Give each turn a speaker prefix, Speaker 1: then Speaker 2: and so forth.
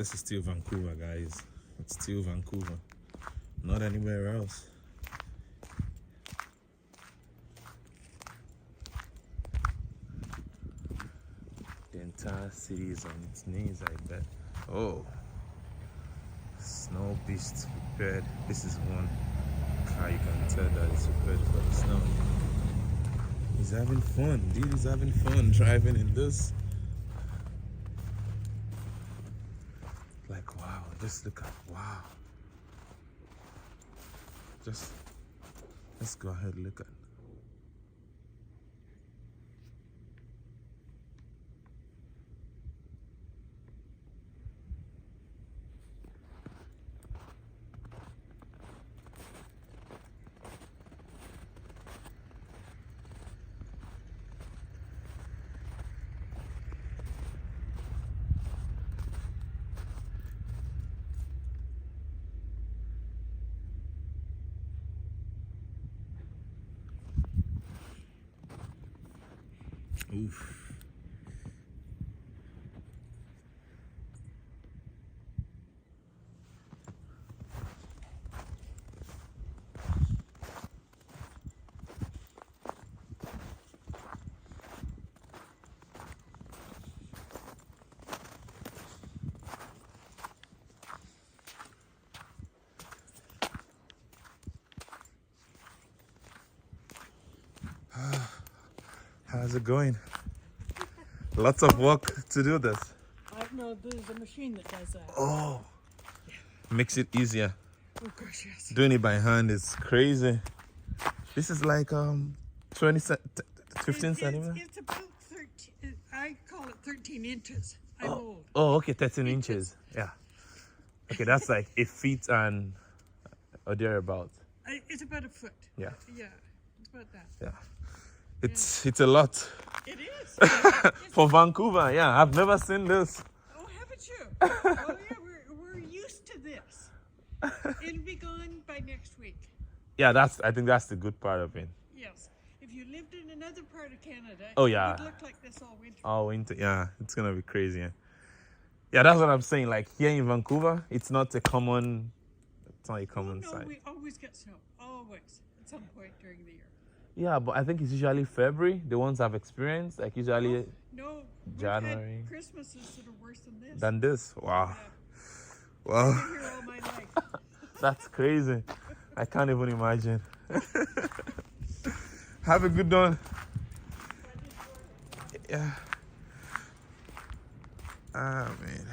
Speaker 1: This is still Vancouver, guys. It's still Vancouver. Not anywhere else. The entire city is on its knees, I bet. Oh. Snow beast prepared. This is one car you can tell that it's prepared for the snow. He's having fun. Dude is having fun driving in this. Like, wow, just look at, wow. Just, let's go ahead and look at. Oof. How's it going? Lots of work to do this.
Speaker 2: No, there's a machine that does that.
Speaker 1: Oh, makes it easier.
Speaker 2: Oh gosh, yes.
Speaker 1: Doing it by hand is crazy. This is like 15 centimeters.
Speaker 2: It's about 13. I call it 13 inches. I'm old.
Speaker 1: Oh, okay, 13 inches. Yeah. Okay, that's like 8 feet and or thereabouts.
Speaker 2: It's about a foot.
Speaker 1: Yeah.
Speaker 2: Yeah, it's about that.
Speaker 1: Yeah. It's a lot.
Speaker 2: It is.
Speaker 1: For Vancouver, yeah. I've never seen this.
Speaker 2: Oh, haven't you? Oh yeah, we're used to this. It'll be gone by next week.
Speaker 1: Yeah, I think that's the good part of it.
Speaker 2: Yes. If you lived in another part of Canada,
Speaker 1: Oh, yeah.
Speaker 2: it would look like this all winter.
Speaker 1: All winter, yeah. It's gonna be crazy. Yeah, that's what I'm saying. Like here in Vancouver, it's not a common
Speaker 2: No,
Speaker 1: sight.
Speaker 2: we always get snow. Always. At some point during the year.
Speaker 1: Yeah, but I think it's usually February. The ones I've experienced, like usually
Speaker 2: No,
Speaker 1: January.
Speaker 2: Had Christmases that are worse than this.
Speaker 1: than this. Wow.
Speaker 2: Yeah.
Speaker 1: Well,
Speaker 2: I've been here all my life.
Speaker 1: that's crazy. I can't even imagine. Have a good one. Yeah. Ah, man.